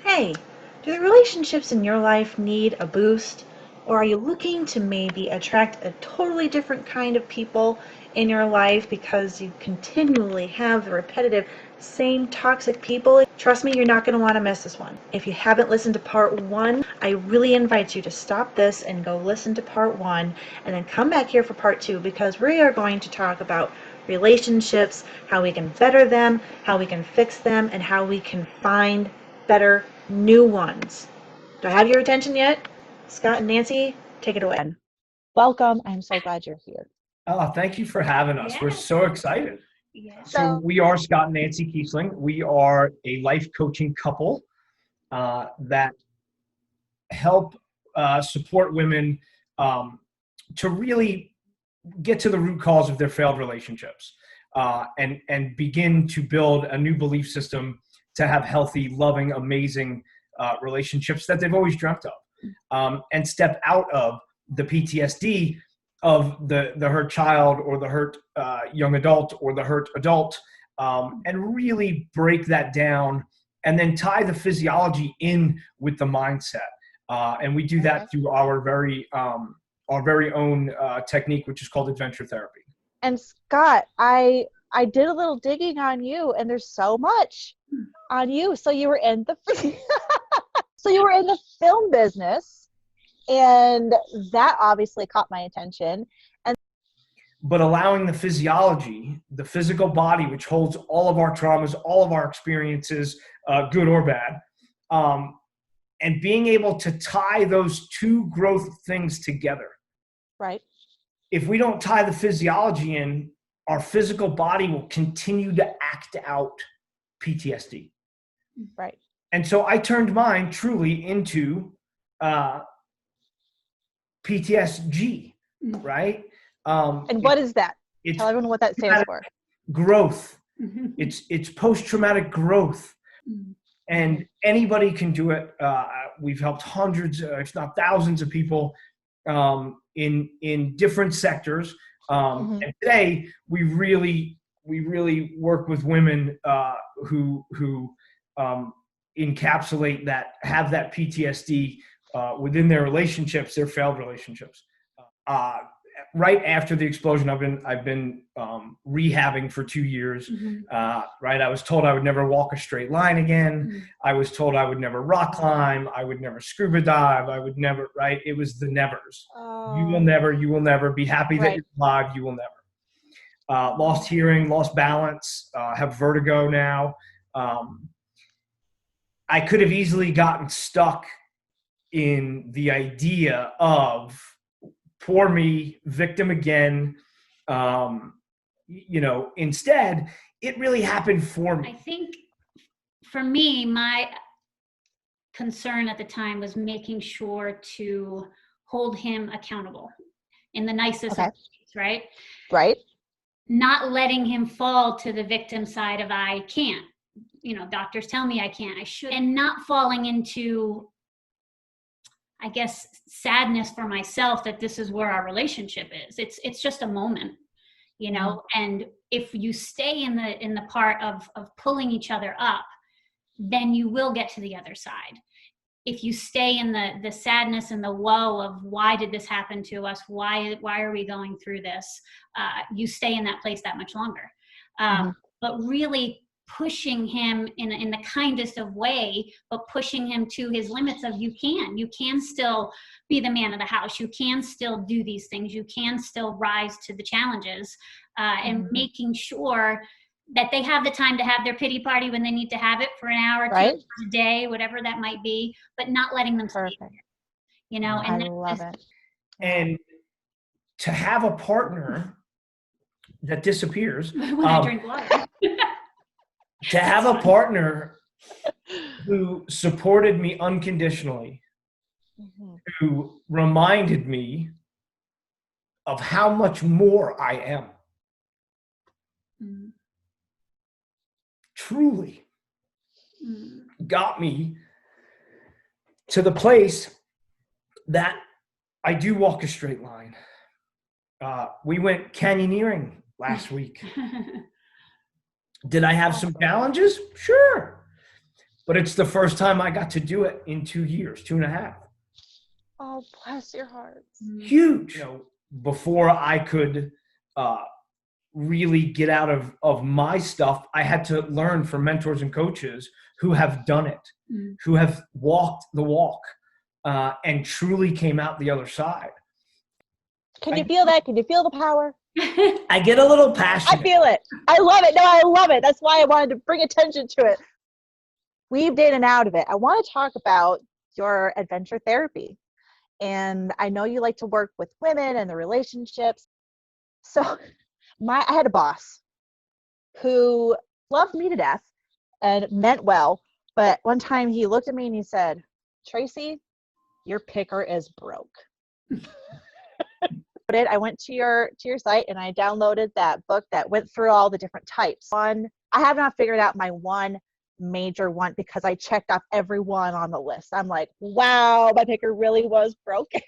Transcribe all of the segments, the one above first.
Hey, do the relationships in your life need a boost? Or are you looking to maybe attract a totally different kind of people in your life because you continually have the repetitive same toxic people? Trust me, you're not going to want to miss this one. If you haven't listened to part one, I really invite you to stop this and go listen to part one and then come back here for part two because we are going to talk about relationships, how we can better them, how we can fix them, and how we can find better new ones. Do I have your attention yet? Scott and Nancy, take it away. Welcome. I'm so glad you're here. Oh, thank you for having us. We're so excited. So we are Scott and Nancy Kiesling. We are a life coaching couple that help support women to really get to the root cause of their failed relationships and begin to build a new belief system to have healthy, loving, amazing relationships that they've always dreamt of, and step out of the PTSD of the hurt child or the hurt young adult or the hurt adult, and really break that down and then tie the physiology in with the mindset. And we do that through our very own technique, which is called adventure therapy. And Scott, I did a little digging on you, and there's so much on you. So you were in the film business, and that obviously caught my attention. But allowing the physiology, the physical body, which holds all of our traumas, all of our experiences, good or bad, and being able to tie those two growth things together. Right. If we don't tie the physiology in, our physical body will continue to act out PTSD. Right. And so I turned mine truly into PTSD, right? And what is that? Tell everyone what that stands for. Growth. It's post-traumatic growth. And anybody can do it. We've helped hundreds, if not thousands of people in different sectors. And today we really work with women who encapsulate that, have that PTSD within their relationships, their failed relationships. Right after the explosion, I've been rehabbing for 2 years. Right, I was told I would never walk a straight line again. I was told I would never rock climb. I would never scuba dive. I would never. Right, it was the nevers. You will never. You will never be happy that you're alive. You will never. Lost hearing, lost balance. Have vertigo now. I could have easily gotten stuck in the idea of poor me, victim again. Instead, it really happened for me. I think for me, my concern at the time was making sure to hold him accountable in the nicest of ways, right? Right. Not letting him fall to the victim side of I can't. Doctors tell me I can't, I should, and not falling into, I guess, sadness for myself that this is where our relationship is. It's just a moment, and if you stay in the part of pulling each other up, then you will get to the other side. If you stay in the sadness and the woe of why did this happen to us? Why are we going through this? You stay in that place that much longer. But really pushing him in the kindest of way, but pushing him to his limits of you can still be the man of the house. You can still do these things. You can still rise to the challenges, and making sure that they have the time to have their pity party when they need to have it for an hour, 2 hours a day, whatever that might be, but not letting them stay there, and I love it. And to have a partner that disappears when I drink water. to have a partner who supported me unconditionally, who reminded me of how much more I am. Truly got me to the place that I do walk a straight line. We went canyoneering last week. Did I have some challenges? Sure. but it's the first time I got to do it in 2 years, 2.5. Oh, bless your hearts. Huge. Before I could really get out of my stuff, I had to learn from mentors and coaches who have done it, who have walked the walk, and truly came out the other side. Can you feel that? Can you feel the power? I get a little passionate. I feel it. I love it. No, I love it. That's why I wanted to bring attention to it. Weaved in and out of it. I want to talk about your adventure therapy. And I know you like to work with women and the relationships. So I had a boss who loved me to death and meant well. But one time he looked at me and he said, "Tracy, your picker is broke." I went to your site and I downloaded that book that went through all the different types. I have not figured out my one major one because I checked off every one on the list. I'm like, wow, my picker really was broken.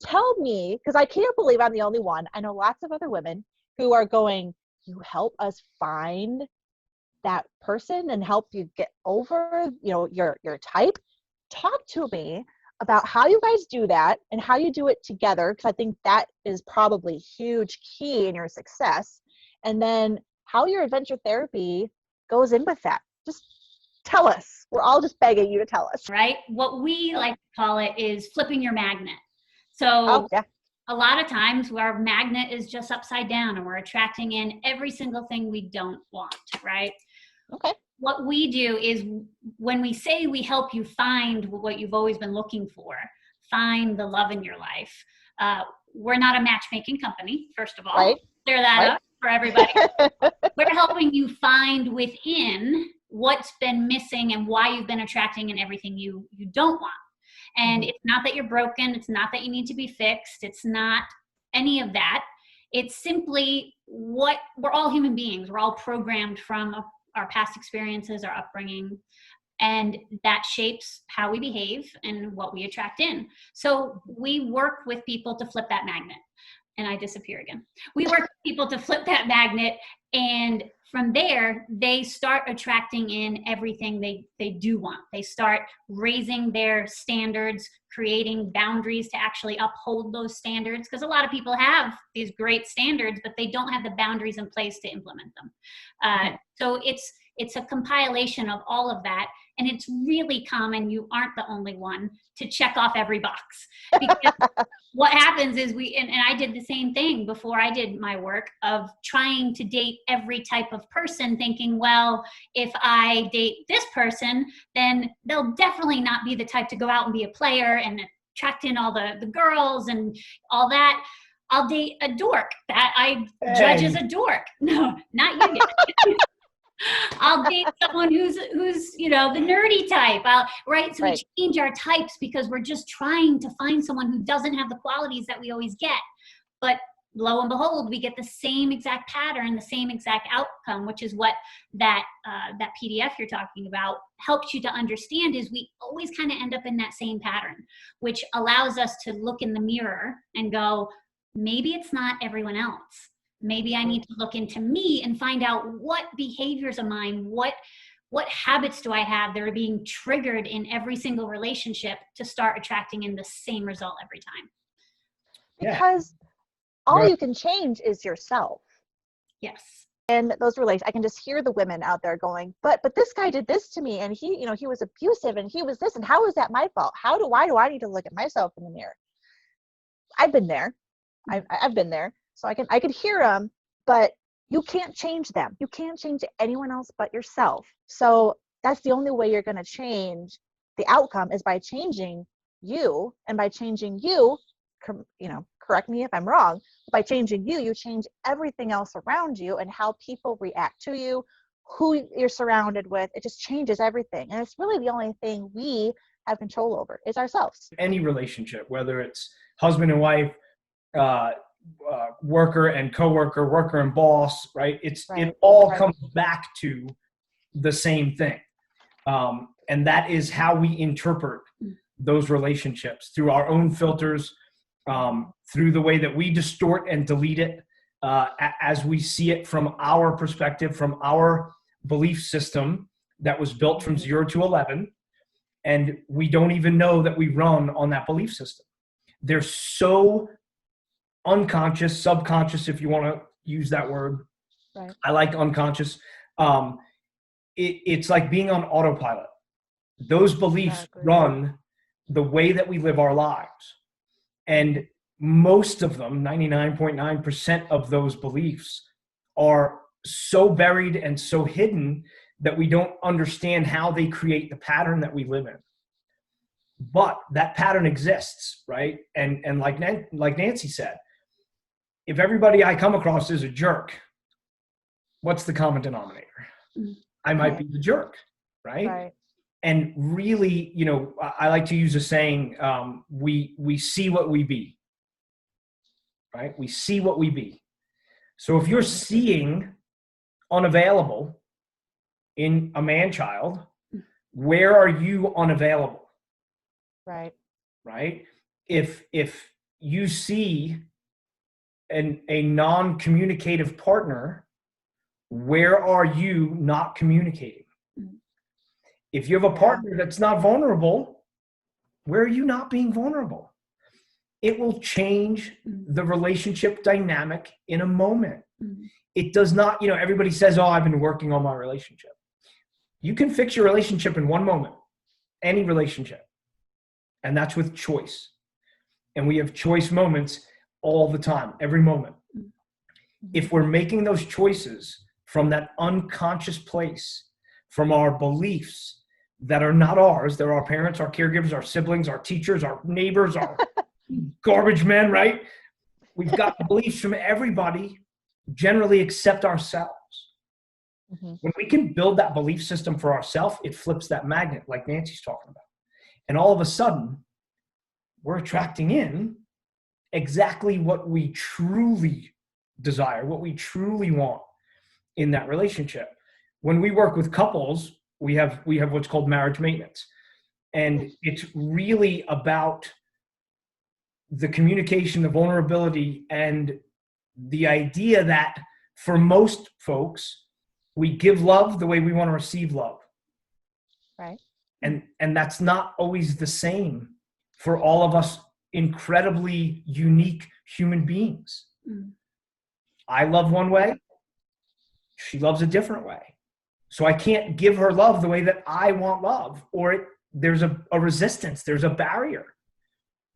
Tell me, because I can't believe I'm the only one. I know lots of other women who are going, you help us find that person and help you get over, your type. Talk to me about how you guys do that and how you do it together, because I think that is probably huge key in your success. And then how your adventure therapy goes in with that. Just tell us. We're all just begging you to tell us. Right? What we like to call it is flipping your magnet. So a lot of times our magnet is just upside down and we're attracting in every single thing we don't want, right? Okay. What we do is when we say we help you find what you've always been looking for, find the love in your life. We're not a matchmaking company, first of all. Right. Clear that up for everybody. We're helping you find within what's been missing and why you've been attracting in everything you don't want. And it's not that you're broken. It's not that you need to be fixed. It's not any of that. It's simply we're all human beings. We're all programmed from our past experiences, our upbringing, and that shapes how we behave and what we attract in. So we work with people to flip that magnet. And I disappear again. We work with people to flip that magnet, and from there, they start attracting in everything they do want. They start raising their standards, creating boundaries to actually uphold those standards, because a lot of people have these great standards, but they don't have the boundaries in place to implement them. So it's a compilation of all of that, and it's really common, you aren't the only one, to check off every box. Because what happens is and I did the same thing before I did my work of trying to date every type of person, thinking, well, if I date this person, then they'll definitely not be the type to go out and be a player and attract in all the girls and all that. I'll date a dork that I judge as a dork. No, not you. I'll date someone who's the nerdy type. So we change our types because we're just trying to find someone who doesn't have the qualities that we always get. But lo and behold, we get the same exact pattern, the same exact outcome, which is what that PDF you're talking about helps you to understand. Is we always kind of end up in that same pattern, which allows us to look in the mirror and go, maybe it's not everyone else. Maybe I need to look into me and find out what behaviors of mine, what habits do I have that are being triggered in every single relationship to start attracting in the same result every time. Because all you can change is yourself. Yes. And those relations, I can just hear the women out there going, but this guy did this to me, and he was abusive, and he was this, and how is that my fault? Why do I need to look at myself in the mirror? I've been there. I've been there. So I could hear them, but you can't change them. You can't change anyone else but yourself. So that's the only way you're going to change the outcome, is by changing you. And by changing you, correct me if I'm wrong, but by changing you, you change everything else around you and how people react to you, who you're surrounded with. It just changes everything. And it's really the only thing we have control over is ourselves. Any relationship, whether it's husband and wife, worker and coworker, worker and boss, right? It all comes back to the same thing. And that is how we interpret those relationships, through our own filters, through the way that we distort and delete it, as we see it from our perspective, from our belief system, that was built from 0 to 11, and we don't even know that we run on that belief system. They're so unconscious, subconscious, if you want to use that word. Right. I like unconscious. It's like being on autopilot. Those beliefs run the way that we live our lives. And most of them, 99.9% of those beliefs, are so buried and so hidden that we don't understand how they create the pattern that we live in. But that pattern exists, right? And like Nancy said, if everybody I come across is a jerk, what's the common denominator? I might be the jerk, right? And really, you know, I like to use a saying, we see what we be, right? We see what we be. So if you're seeing unavailable in a man-child, where are you unavailable? Right? If you see a non-communicative partner, where are you not communicating? If you have a partner that's not vulnerable, where are you not being vulnerable? It will change the relationship dynamic in a moment. It does not, you know, everybody says, oh, I've been working on my relationship. You can fix your relationship in one moment, any relationship. And that's with choice. And we have choice moments all the time, every moment. If we're making those choices from that unconscious place, from our beliefs that are not ours, they're our parents, our caregivers, our siblings, our teachers, our neighbors, our garbage men, right? We've got beliefs from everybody, generally except ourselves. When we can build that belief system for ourselves, it flips that magnet like Nancy's talking about. And all of a sudden, we're attracting in exactly what we truly desire, what we truly want in that relationship. When we work with couples, we have what's called marriage maintenance. And it's really about the communication, the vulnerability, and the idea that for most folks, we give love the way we want to receive love. Right. And that's not always the same for all of us incredibly unique human beings. I love one way, she loves a different way. So I can't give her love the way that I want love, or there's a resistance, there's a barrier.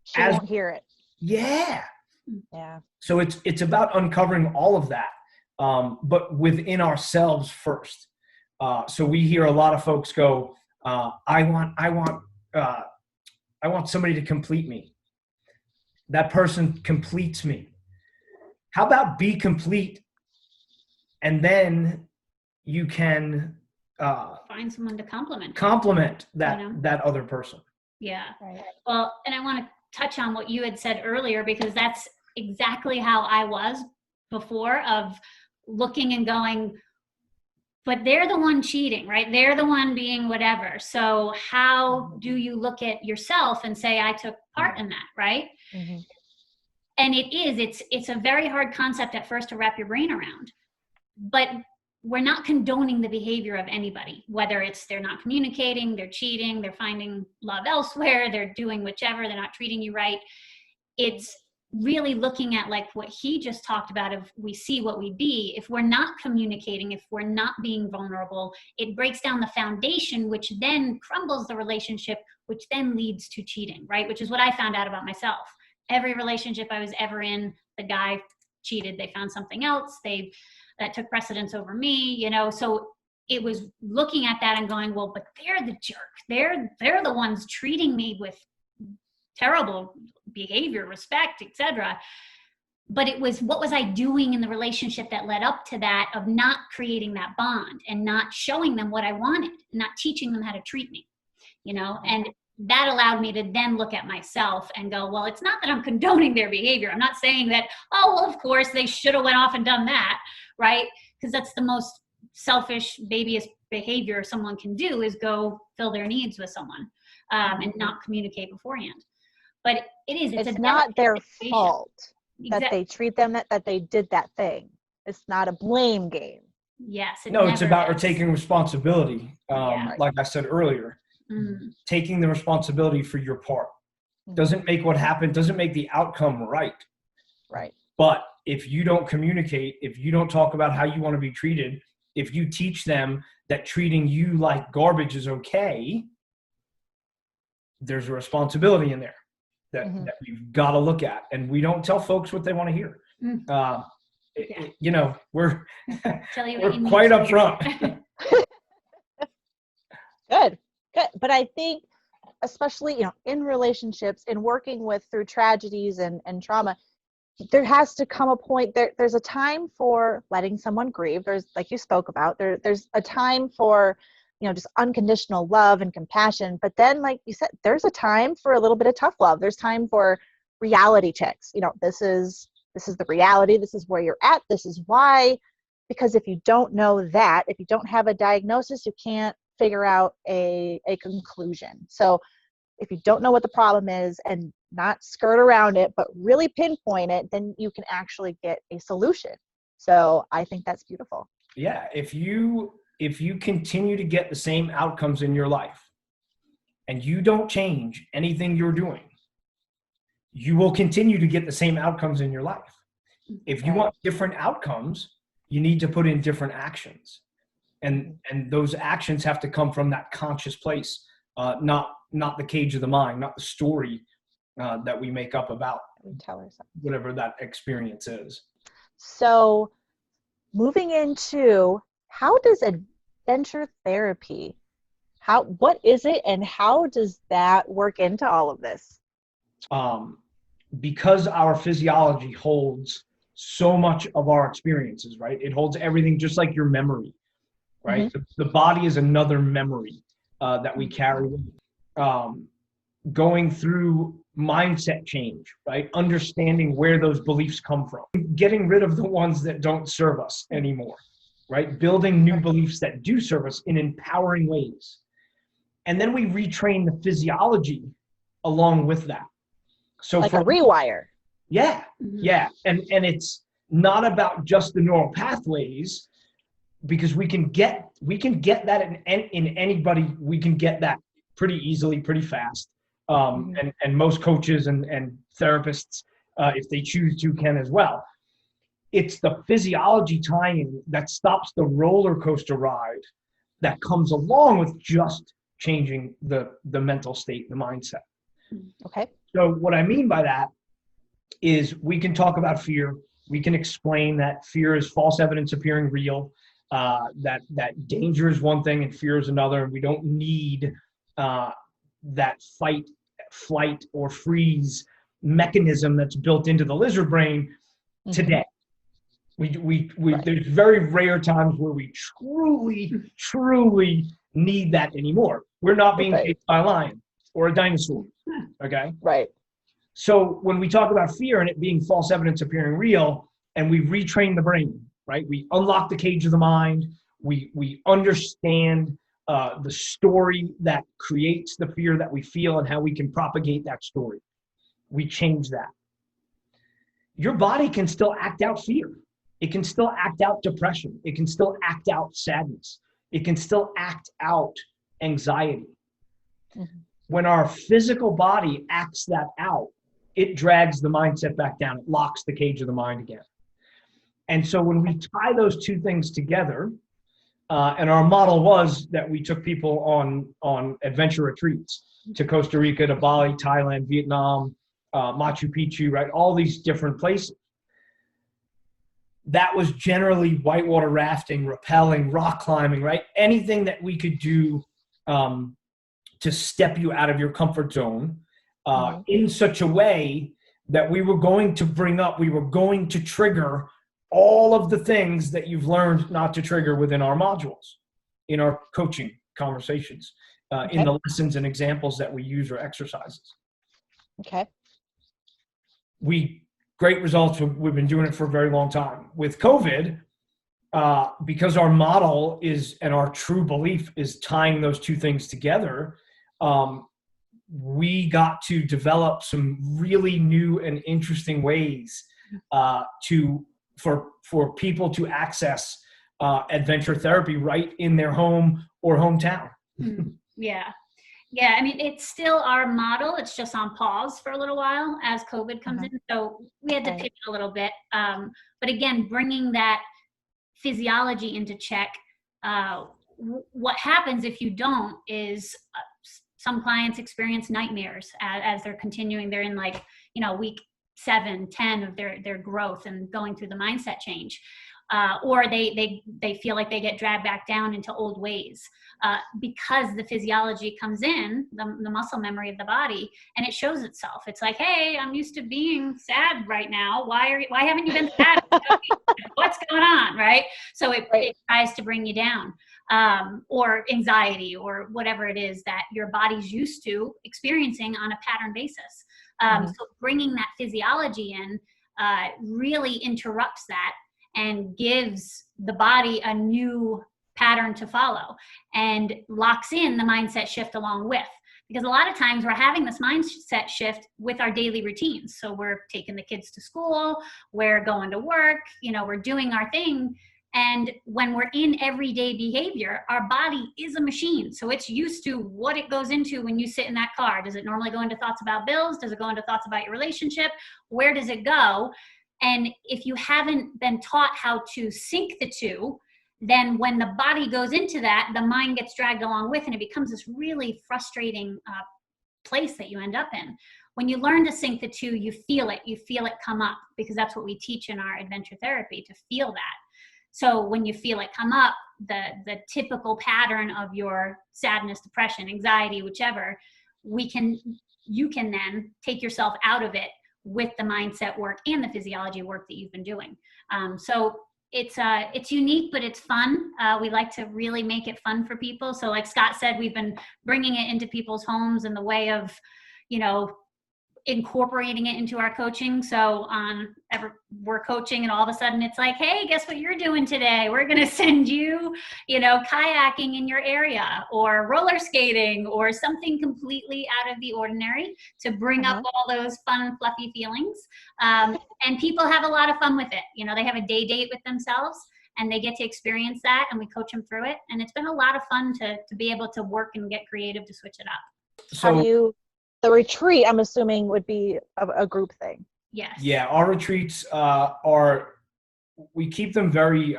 She won't hear it. Yeah. Yeah. So it's about uncovering all of that, but within ourselves first. So we hear a lot of folks go, I want somebody to complete me. That person completes me. How about be complete, and then you can find someone to compliment that, you know, that other person. Yeah. Right. Well, and I want to touch on what you had said earlier, because that's exactly how I was before, of looking and going, but they're the one cheating, right? They're the one being whatever. So how do you look at yourself and say, I took part in that, right? And it's a very hard concept at first to wrap your brain around. But we're not condoning the behavior of anybody, whether it's they're not communicating, they're cheating, they're finding love elsewhere, they're doing whichever, they're not treating you right. It's really looking at, like what he just talked about, of we see what we be. If we're not communicating, if we're not being vulnerable, it breaks down the foundation, which then crumbles the relationship, which then leads to cheating, right? Which is what I found out about myself. Every relationship I was ever in, the guy cheated, they found something else, that took precedence over me, you know. So it was looking at that and going, well, but they're the jerk. They're the ones treating me with terrible behavior, respect, etc. But it was, what was I doing in the relationship that led up to that, of not creating that bond and not showing them what I wanted, not teaching them how to treat me, you know. And that allowed me to then look at myself and go, well, it's not that I'm condoning their behavior. I'm not saying that, oh, well, of course they should have went off and done that, right? Because that's the most selfish, babyish behavior someone can do, is go fill their needs with someone and not communicate beforehand. But it's not their fault that they treat them, that they did that thing. It's not a blame game. Yes. No, it's about is. taking responsibility. Yeah. Like I said earlier, taking the responsibility for your part doesn't make what happened, doesn't make the outcome right. Right. But if you don't communicate, if you don't talk about how you want to be treated, if you teach them that treating you like garbage is okay, there's a responsibility in there that we've got to look at. And we don't tell folks what they want to hear. You know, we're quite upfront. Good. But I think, especially, you know, in relationships, in working with through tragedies and trauma, there has to come a point, there's a time for letting someone grieve. There's, like you spoke about, there's a time for, you know, just unconditional love and compassion. But then, like you said, there's a time for a little bit of tough love. There's time for reality checks. You know, this is the reality. This is where you're at. This is why. Because if you don't know that, if you don't have a diagnosis, you can't figure out a conclusion. So if you don't know what the problem is and not skirt around it, but really pinpoint it, then you can actually get a solution. So I think that's beautiful. Yeah. If you continue to get the same outcomes in your life and you don't change anything you're doing, you will continue to get the same outcomes in your life. If you want different outcomes, you need to put in different actions. And those actions have to come from that conscious place, not the cage of the mind, not the story that we make up about whatever that experience is. So moving into, how does adventure therapy, what is it and how does that work into all of this? Because our physiology holds so much of our experiences, right? It holds everything, just like your memory, right? The body is another memory that we carry. Going through mindset change, right? Understanding where those beliefs come from, getting rid of the ones that don't serve us anymore, right? Building new beliefs that do serve us in empowering ways. And then we retrain the physiology along with that. So like a rewire. Yeah. Yeah. And it's not about just the neural pathways, because we can get that in anybody. We can get that pretty easily, pretty fast. And most coaches and therapists, if they choose to, can as well. It's the physiology tie-in that stops the roller coaster ride that comes along with just changing the mental state, the mindset. Okay. So what I mean by that is we can talk about fear. We can explain that fear is false evidence appearing real, that danger is one thing and fear is another. And we don't need that fight, flight, or freeze mechanism that's built into the lizard brain today. There's very rare times where we truly need that anymore. We're not being chased by a lion or a dinosaur. Okay. Right. So when we talk about fear and it being false evidence appearing real, and we retrain the brain, right? We unlock the cage of the mind. We understand the story that creates the fear that we feel and how we can propagate that story. We change that. Your body can still act out fear. It can still act out depression. It can still act out sadness. It can still act out anxiety. When our physical body acts that out, it drags the mindset back down. It locks the cage of the mind again. And so when we tie those two things together, and our model was that we took people on adventure retreats to Costa Rica, to Bali, Thailand, Vietnam, Machu Picchu, right? All these different places. That was generally whitewater rafting, rappelling, rock climbing, right? Anything that we could do to step you out of your comfort zone in such a way that we were going to trigger all of the things that you've learned not to trigger within our modules, in our coaching conversations, in the lessons and examples that we use or exercises. Okay. Great results. We've been doing it for a very long time. With COVID, because our model is, and our true belief is tying those two things together, we got to develop some really new and interesting ways for people to access adventure therapy right in their home or hometown. Yeah. Yeah, I mean, it's still our model. It's just on pause for a little while as COVID comes in. So we had to pivot a little bit. But again, bringing that physiology into check. What happens if you don't is some clients experience nightmares as they're continuing. They're in like, week 7, 10 of their growth and going through the mindset change. Or they feel like they get dragged back down into old ways because the physiology comes in, the muscle memory of the body, and it shows itself. It's like, hey, I'm used to being sad right now. Why haven't you been sad? What's going on, right? So it tries to bring you down, or anxiety, or whatever it is that your body's used to experiencing on a pattern basis. So bringing that physiology in really interrupts that and gives the body a new pattern to follow and locks in the mindset shift along with. Because a lot of times we're having this mindset shift with our daily routines. So we're taking the kids to school, we're going to work, we're doing our thing. And when we're in everyday behavior, our body is a machine. So it's used to what it goes into when you sit in that car. Does it normally go into thoughts about bills? Does it go into thoughts about your relationship? Where does it go? And if you haven't been taught how to sync the two, then when the body goes into that, the mind gets dragged along with, and it becomes this really frustrating place that you end up in. When you learn to sync the two, you feel it come up, because that's what we teach in our adventure therapy, to feel that. So when you feel it come up, the typical pattern of your sadness, depression, anxiety, whichever, you can then take yourself out of it with the mindset work and the physiology work that you've been doing. So it's unique, but it's fun. We like to really make it fun for people. So like Scott said, we've been bringing it into people's homes in the way of, incorporating it into our coaching. So we're coaching, and all of a sudden it's like, hey, guess what you're doing today? We're going to send you, kayaking in your area, or roller skating, or something completely out of the ordinary to bring up all those fun, fluffy feelings. And people have a lot of fun with it. They have a day date with themselves, and they get to experience that, and we coach them through it. And it's been a lot of fun to be able to work and get creative to switch it up. So the retreat, I'm assuming, would be a group thing. Yes. Yeah, our retreats we keep them very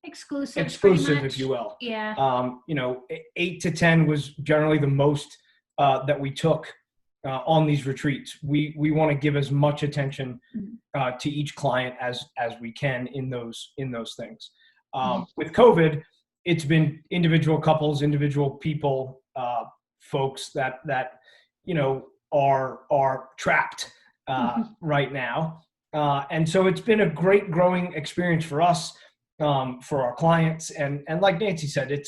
exclusive, if you will. Yeah. 8 to 10 was generally the most that we took on these retreats. We want to give as much attention to each client as we can in those things. With COVID, it's been individual couples, individual people, folks that are trapped right now. And so it's been a great growing experience for us, for our clients. And like Nancy said,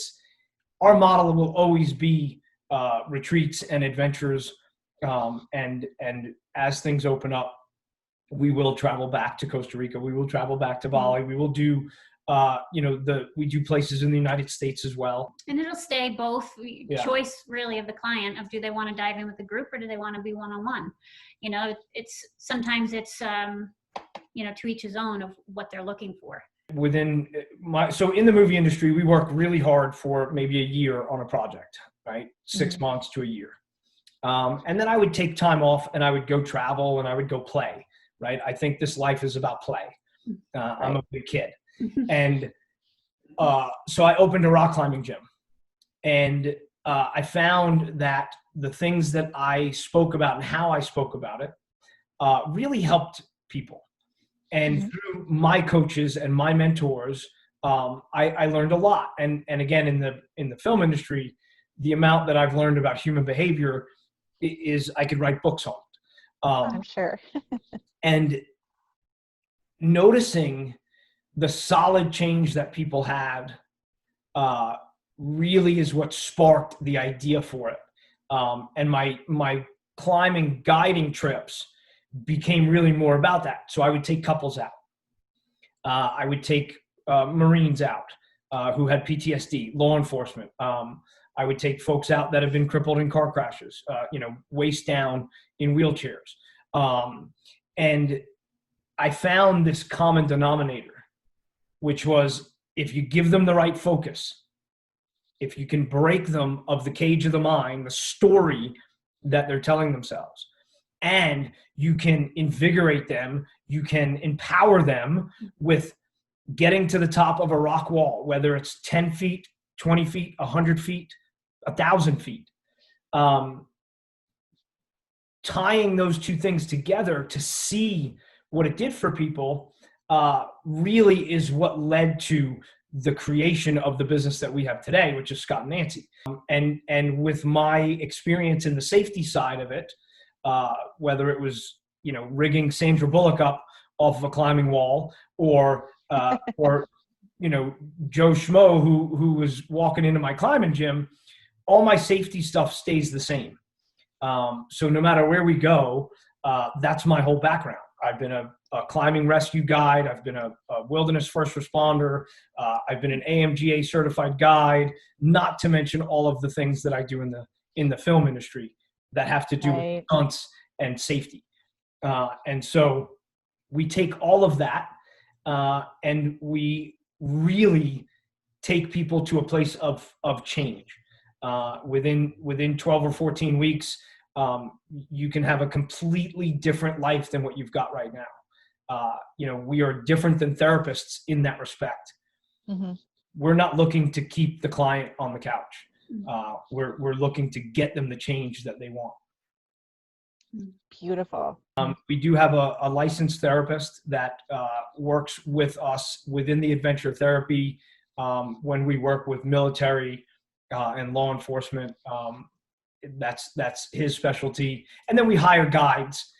our model will always be retreats and adventures. And as things open up, we will travel back to Costa Rica. We will travel back to Bali. We will do we do places in the United States as well. And it'll stay both choice really of the client, of do they want to dive in with the group, or do they want to be one-on-one? Sometimes it's to each his own of what they're looking for. So in the movie industry, we work really hard for maybe a year on a project, right? 6 months to a year. And then I would take time off, and I would go travel, and I would go play, right? I think this life is about play. I'm a big kid. And so I opened a rock climbing gym, and I found that the things that I spoke about and how I spoke about it really helped people. And through my coaches and my mentors, I learned a lot. And again, in the film industry, the amount that I've learned about human behavior is I could write books on it. I'm sure. And noticing the solid change that people had really is what sparked the idea for it. And my climbing guiding trips became really more about that. So I would take couples out. I would take Marines out who had PTSD, law enforcement. I would take folks out that have been crippled in car crashes, waist down in wheelchairs. And I found this common denominator, which was if you give them the right focus, if you can break them of the cage of the mind, the story that they're telling themselves, and you can invigorate them, you can empower them with getting to the top of a rock wall, whether it's 10 feet, 20 feet, 100 feet, 1,000 feet. Tying those two things together to see what it did for people really is what led to the creation of the business that we have today, which is Scott and Nancy. And with my experience in the safety side of it, whether it was, rigging Sandra Bullock up off of a climbing wall, or Joe Schmo who was walking into my climbing gym, all my safety stuff stays the same. So no matter where we go, that's my whole background. I've been a climbing rescue guide. I've been a wilderness first responder. I've been an AMGA certified guide, not to mention all of the things that I do in the film industry that have to do with stunts and safety. And so we take all of that and we really take people to a place of change. Within 12 or 14 weeks, you can have a completely different life than what you've got right now. We are different than therapists in that respect. Mm-hmm. We're not looking to keep the client on the couch. We're looking to get them the change that they want. Beautiful. We do have a licensed therapist that works with us within the adventure therapy when we work with military and law enforcement. That's his specialty. And then we hire guides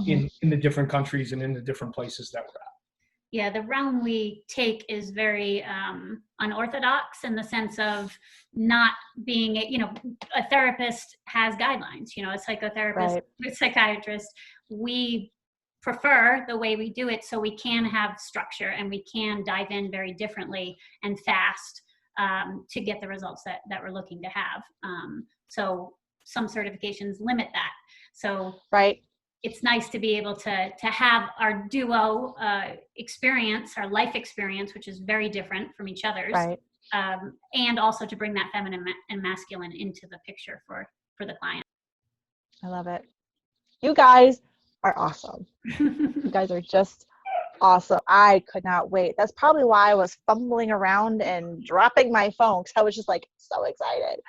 in the different countries and in the different places that we're at. Yeah, the realm we take is very unorthodox in the sense of not being, a therapist has guidelines, a psychotherapist, a psychiatrist. We prefer the way we do it so we can have structure and we can dive in very differently and fast to get the results that we're looking to have. So some certifications limit that. So it's nice to be able to have our duo experience, our life experience, which is very different from each other's, and also to bring that feminine and masculine into the picture for the client. I love it. You guys are awesome. You guys are just awesome. I could not wait. That's probably why I was fumbling around and dropping my phone, because I was just so excited.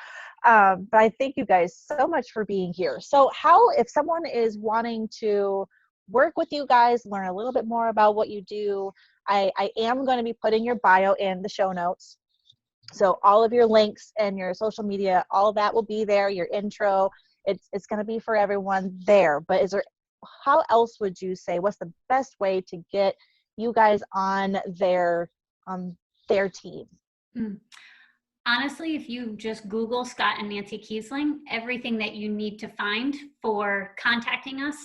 But I thank you guys so much for being here. So if someone is wanting to work with you guys, learn a little bit more about what you do, I am going to be putting your bio in the show notes. So all of your links and your social media, all of that will be there, your intro. It's going to be for everyone there. But how else would you say, what's the best way to get you guys on their team? Honestly, if you just Google Scott and Nancy Kiesling, everything that you need to find for contacting us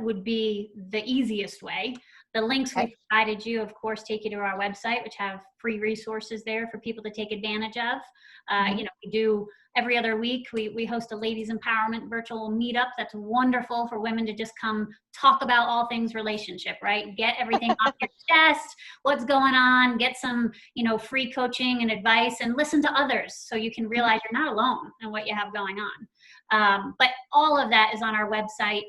would be the easiest way. The links we provided you, of course, take you to our website, which have free resources there for people to take advantage of. We do every other week, we host a ladies empowerment virtual meetup that's wonderful for women to just come talk about all things relationship, right? Get everything off your chest, what's going on, get some, free coaching and advice, and listen to others so you can realize you're not alone in what you have going on. But all of that is on our website.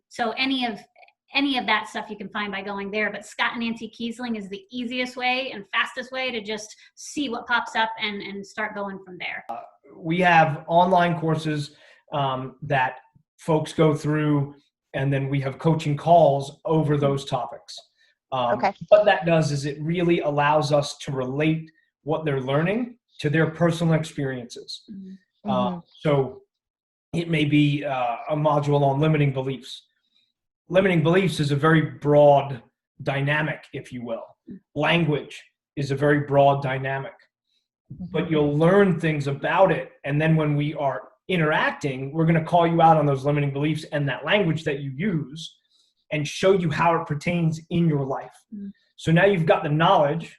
So any of that stuff you can find by going there, but Scott and Nancy Kiesling is the easiest way and fastest way to just see what pops up and start going from there. We have online courses that folks go through, and then we have coaching calls over those topics. What that does is it really allows us to relate what they're learning to their personal experiences. So it may be a module on limiting beliefs. Limiting beliefs is a very broad dynamic, if you will. Language is a very broad dynamic, but you'll learn things about it. And then when we are interacting, we're going to call you out on those limiting beliefs and that language that you use and show you how it pertains in your life. So now you've got the knowledge,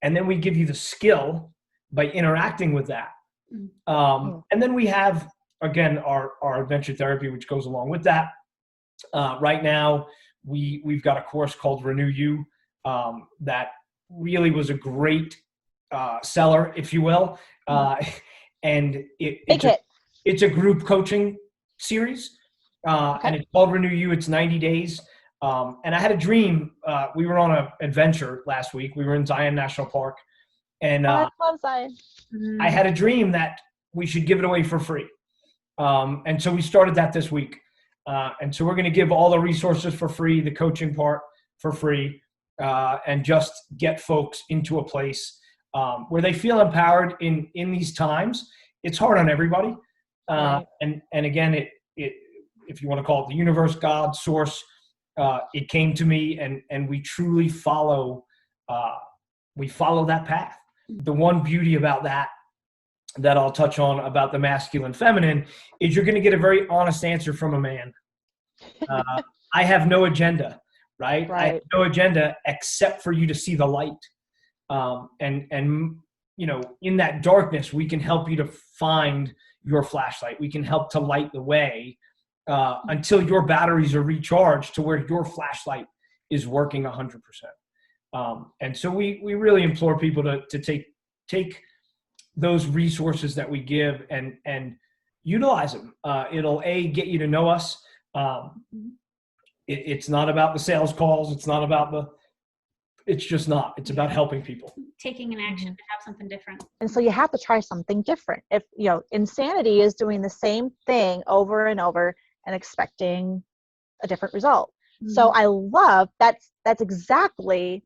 and then we give you the skill by interacting with that. And then we have, again, our adventure therapy, which goes along with that. Right now, we've got a course called Renew You that really was a great seller, if you will. And it's a group coaching series, and it's called Renew You. It's 90 days. And I had a dream. We were on an adventure last week. We were in Zion National Park, and I love Zion. I had a dream that we should give it away for free. And so we started that this week. And so we're going to give all the resources for free, the coaching part for free, and just get folks into a place where they feel empowered in these times. It's hard on everybody. And again, it if you want to call it the universe, God, source, it came to me, and we truly follow that path. The one beauty about that I'll touch on about the masculine feminine is you're going to get a very honest answer from a man. I have no agenda, right? I have no agenda except for you to see the light. And you know, in that darkness, we can help you to find your flashlight. We can help to light the way until your batteries are recharged to where your flashlight is working 100%. And so we really implore people to take those resources that we give and utilize them. It'll get you to know us. It's not about the sales calls. It's not about it's just not. It's about helping people. Taking an action to have something different. And so you have to try something different. If, you know, insanity is doing the same thing over and over and expecting a different result. So I love that's exactly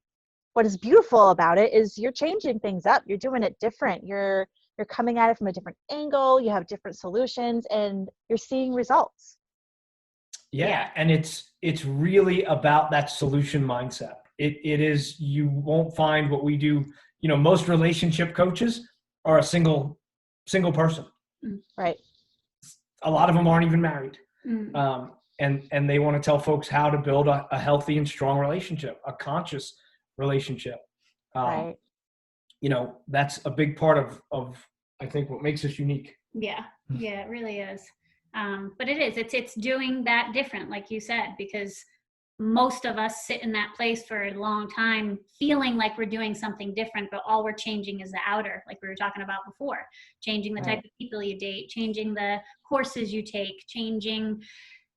what is beautiful about it is you're changing things up. You're doing it different. You're coming at it from a different angle. You have different solutions and you're seeing results. Yeah. And it's really about that solution mindset. It is, you won't find what we do. You know, most relationship coaches are a single person. Right. A lot of them aren't even married. And they want to tell folks how to build a healthy and strong relationship, a conscious relationship. Right. You know, that's a big part of I think what makes us unique. Yeah, it really is. But it's doing that different, like you said, because most of us sit in that place for a long time feeling like we're doing something different, but all we're changing is the outer, like we were talking about before, changing the type of people you date, changing the courses you take, and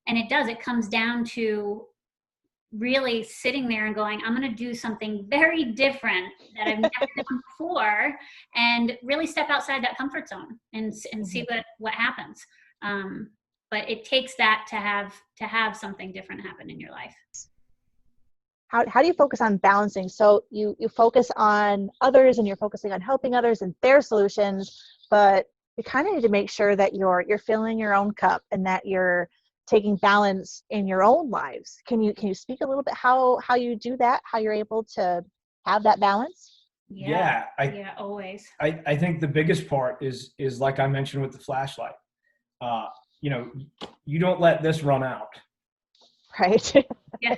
it comes down to really sitting there and going, I'm going to do something very different that I've never done before, and really step outside that comfort zone and see what happens. But it takes that to have something different happen in your life. How do you focus on balancing? So you focus on others and you're focusing on helping others and their solutions, but you kind of need to make sure that you're filling your own cup and that you're taking balance in your own lives. Can you speak a little bit how you do that, how you're able to have that balance? Yeah, always. I think the biggest part is like I mentioned with the flashlight. You know, you don't let this run out. Right.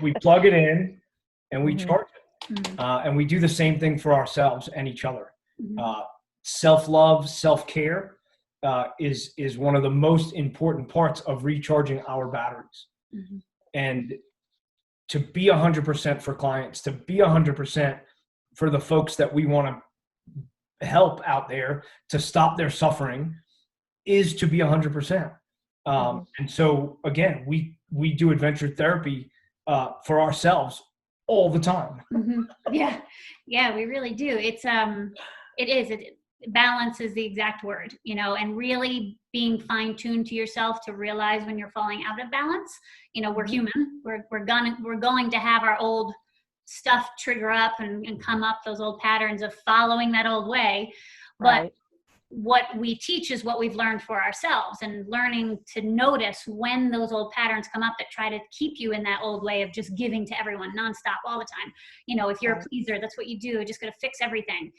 We plug it in and we charge it. And we do the same thing for ourselves and each other. Self-love, self-care is one of the most important parts of recharging our batteries. And to be 100% for clients, to be 100% for the folks that we want to help out there to stop their suffering is to be 100%. And so again, we do adventure therapy for ourselves all the time. Yeah, we really do. Balance is the exact word, you know, and really being fine-tuned to yourself to realize when you're falling out of balance. You know, we're human. We're going to have our old stuff trigger up and come up, those old patterns of following that old way. But what we teach is what we've learned for ourselves, and learning to notice when those old patterns come up that try to keep you in that old way of just giving to everyone nonstop all the time. You know, if you're a pleaser, that's what you do, just going to fix everything.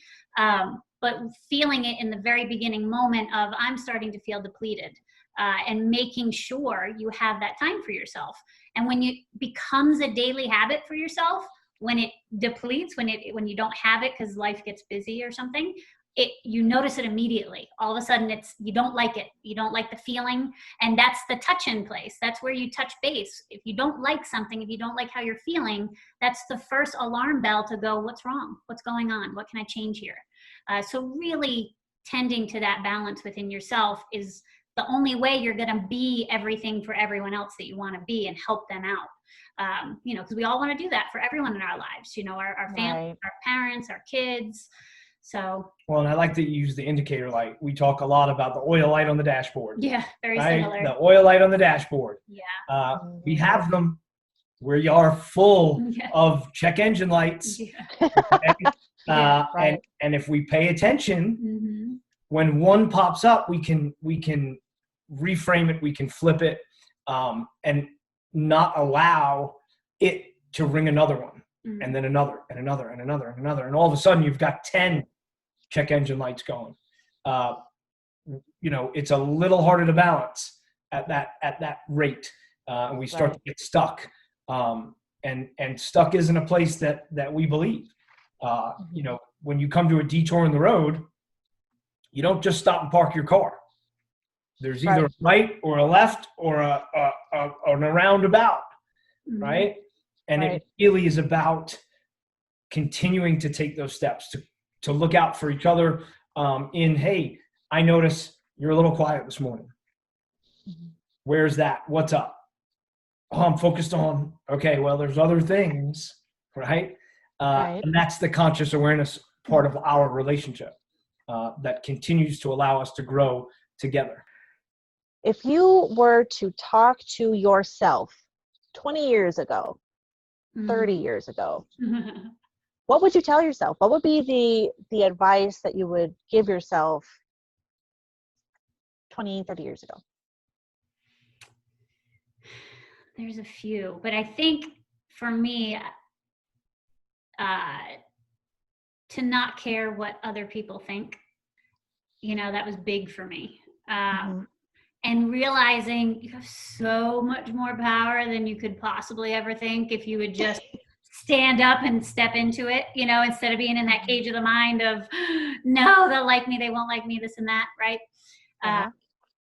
But feeling it in the very beginning moment of I'm starting to feel depleted, and making sure you have that time for yourself. And when it becomes a daily habit for yourself, when it depletes, when you don't have it because life gets busy or something, you notice it immediately. All of a sudden you don't like it. You don't like the feeling. And that's the touch-in place. That's where you touch base. If you don't like something, if you don't like how you're feeling, that's the first alarm bell to go, what's wrong? What's going on? What can I change here? So really tending to that balance within yourself is the only way you're going to be everything for everyone else that you want to be and help them out. Because we all want to do that for everyone in our lives, our family, our parents, our kids. So. Well, and I like that you use the indicator light. We talk a lot about the oil light on the dashboard. Yeah, very similar. The oil light on the dashboard. Yeah. We have them where you are full of check engine lights. Yeah. And if we pay attention, when one pops up, we can reframe it, we can flip it, and not allow it to ring another one, and then another, and another, and another, and another, and all of a sudden you've got 10 check engine lights going. It's a little harder to balance at that rate, and we start to get stuck. And stuck isn't a place that we believe. When you come to a detour in the road, you don't just stop and park your car. There's either a right or a left or a roundabout, right? And it really is about continuing to take those steps to look out for each other. Hey, I notice you're a little quiet this morning. Where's that? What's up? Oh, I'm focused on, okay, well, there's other things, right? And that's the conscious awareness part of our relationship that continues to allow us to grow together. If you were to talk to yourself 20 years ago, 30 years ago, what would you tell yourself? What would be the advice that you would give yourself 20, 30 years ago? There's a few, but I think for me, to not care what other people think, that was big for me. And realizing you have so much more power than you could possibly ever think if you would just stand up and step into it, instead of being in that cage of the mind of, no, they'll like me, they won't like me, this and that, right?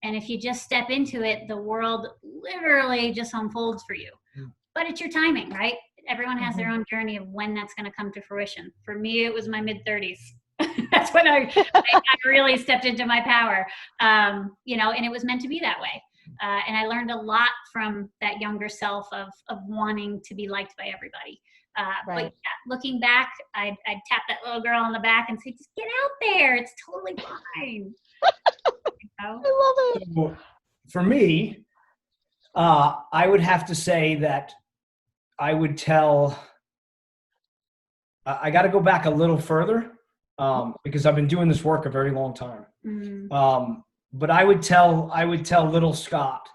And if you just step into it, the world literally just unfolds for you. But it's your timing, right? Everyone has their own journey of when that's going to come to fruition. For me, it was my mid-30s. That's when I really stepped into my power, and it was meant to be that way. And I learned a lot from that younger self of wanting to be liked by everybody. But looking back, I'd tap that little girl on the back and say, just get out there. It's totally fine. I love it. So for me, I would have to say that I would tell, I got to go back a little further because I've been doing this work a very long time. But I would tell little Scott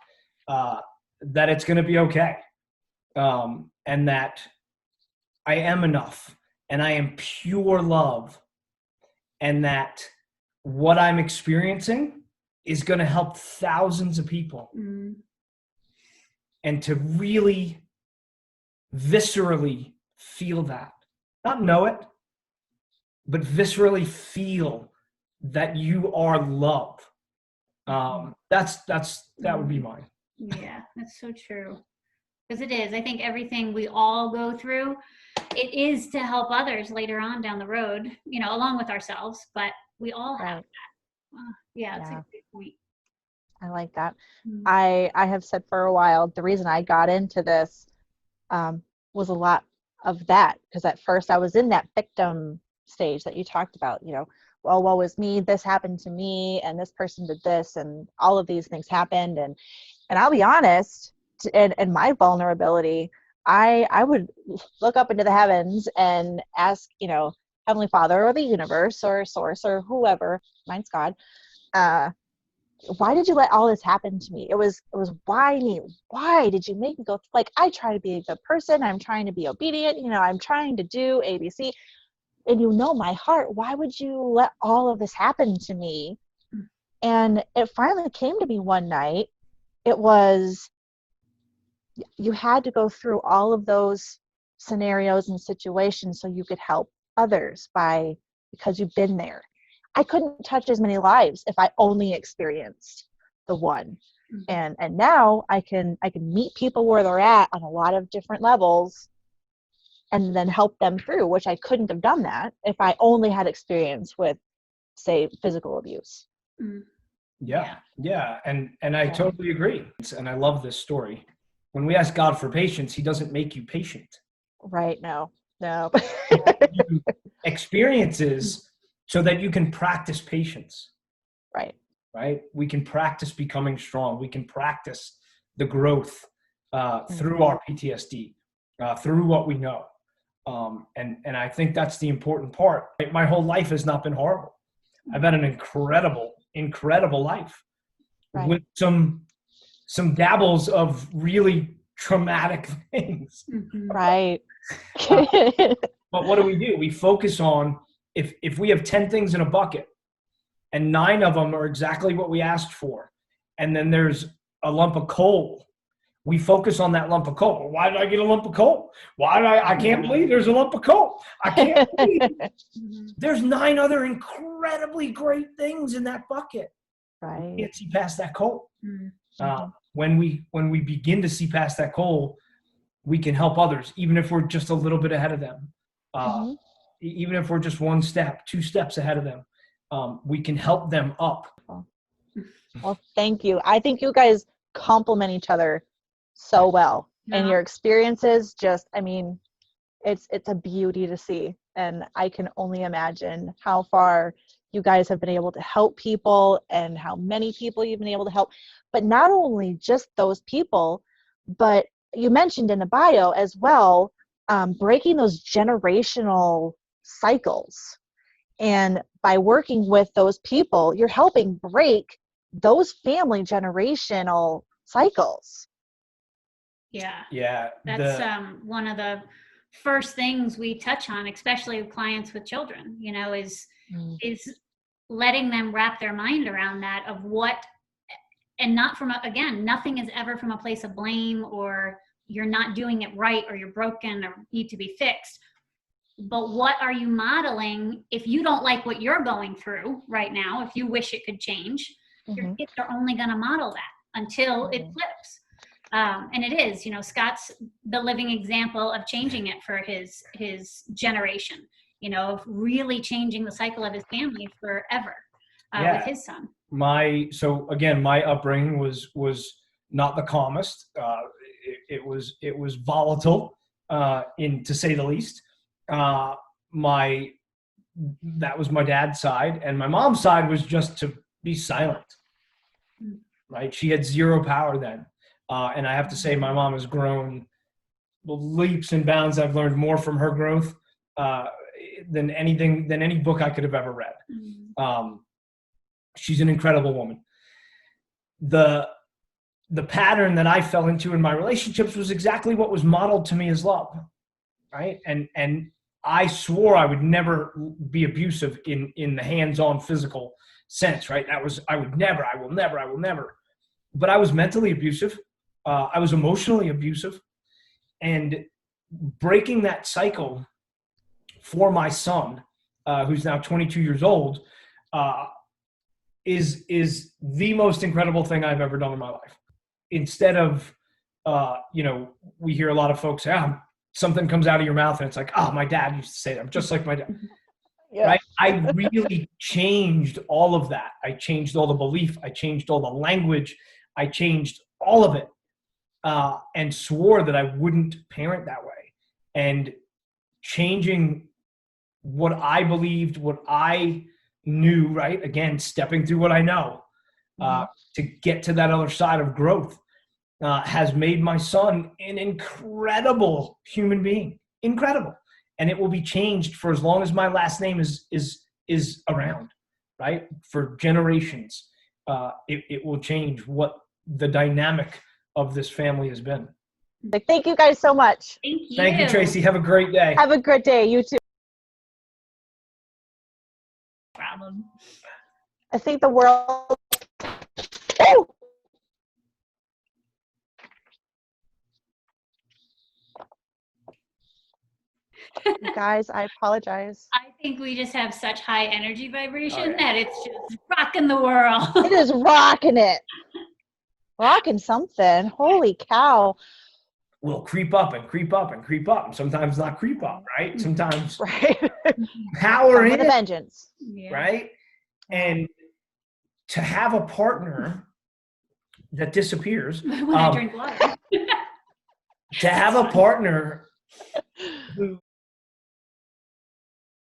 that it's going to be okay, and that I am enough, and I am pure love, and that what I'm experiencing is going to help thousands of people. And to really viscerally feel that, not know it, but viscerally feel that you are love. That would be mine. Yeah, that's so true. Because it is. I think everything we all go through, it is to help others later on down the road, along with ourselves, but we all have that. That's a great point. I like that. I have said for a while, the reason I got into this was a lot of that, because at first I was in that victim stage that you talked about, well, woe is me, this happened to me, and this person did this, and all of these things happened. And I'll be honest, and my vulnerability, I would look up into the heavens and ask, Heavenly Father or the universe or source or whoever, mine's God, why did you let all this happen to me? It was why me? Why did you make me go? Like, I try to be a good person. I'm trying to be obedient. I'm trying to do ABC. And my heart, why would you let all of this happen to me? And it finally came to me one night. It was, you had to go through all of those scenarios and situations so you could help others because you've been there. I couldn't touch as many lives if I only experienced the one. And now I can meet people where they're at on a lot of different levels and then help them through, which I couldn't have done that if I only had experience with, say, physical abuse. Yeah. And I totally agree. And I love this story. When we ask God for patience, he doesn't make you patient. Right. No. Experiences so that you can practice patience. Right. We can practice becoming strong. We can practice the growth through our PTSD, through what we know. And I think that's the important part. My whole life has not been horrible. I've had an incredible life with some dabbles of really traumatic things. Right. But what do? We focus on, if we have 10 things in a bucket and 9 of them are exactly what we asked for, and then there's a lump of coal, we focus on that lump of coal. Why did I get a lump of coal? I can't believe there's a lump of coal. I can't believe there's 9 other incredibly great things in that bucket. Right. We can't see past that coal. When we begin to see past that coal, we can help others, even if we're just a little bit ahead of them. Even if we're just 1 step, 2 steps ahead of them, we can help them up. Well, thank you. I think you guys complement each other so well. And your experiences just, I mean, it's a beauty to see. And I can only imagine how far you guys have been able to help people and how many people you've been able to help. But not only just those people, but you mentioned in the bio as well, breaking those generational cycles. And by working with those people, you're helping break those family generational cycles. Yeah. That's one of the first things we touch on, especially with clients with children, is letting them wrap their mind around that, of what, and not from nothing is ever from a place of blame, or you're not doing it right, or you're broken, or need to be fixed. But what are you modeling? If you don't like what you're going through right now, if you wish it could change, your kids are only going to model that until it flips. And it is, Scott's the living example of changing it for his generation, of really changing the cycle of his family forever with his son. My upbringing was not the calmest. It was volatile, to say the least. That was my dad's side, and my mom's side was just to be silent. Right? She had zero power then. And I have to say, my mom has grown leaps and bounds. I've learned more from her growth than any book I could have ever read. She's an incredible woman. The pattern that I fell into in my relationships was exactly what was modeled to me as love, right? And I swore I would never be abusive in the hands-on physical sense, right? I will never. But I was mentally abusive. I was emotionally abusive. And breaking that cycle for my son, who's now 22 years old, is the most incredible thing I've ever done in my life. Instead of, we hear a lot of folks say, something comes out of your mouth and it's like, my dad used to say that. I'm just like my dad. Yeah. Right? I really changed all of that. I changed all the belief. I changed all the language. I changed all of it, and swore that I wouldn't parent that way. And changing what I believed, what I knew, right? Again, stepping through what I know to get to that other side of growth has made my son an incredible human being. Incredible. And it will be changed for as long as my last name is around, right? For generations, it will change what the dynamic of this family has been. Thank you guys so much. Thank you, Tracy. Have a great day. Have a good day. You too. Problem. I think the world. Guys, I apologize. I think think we just have such high energy vibration that it's just rocking the world. It is rocking it. Rocking something. Holy cow. We'll creep up and creep up and creep up. And sometimes not creep up, right? Sometimes power Come with a in, vengeance. right? And to have a partner that disappears. When I drink water. To have a partner who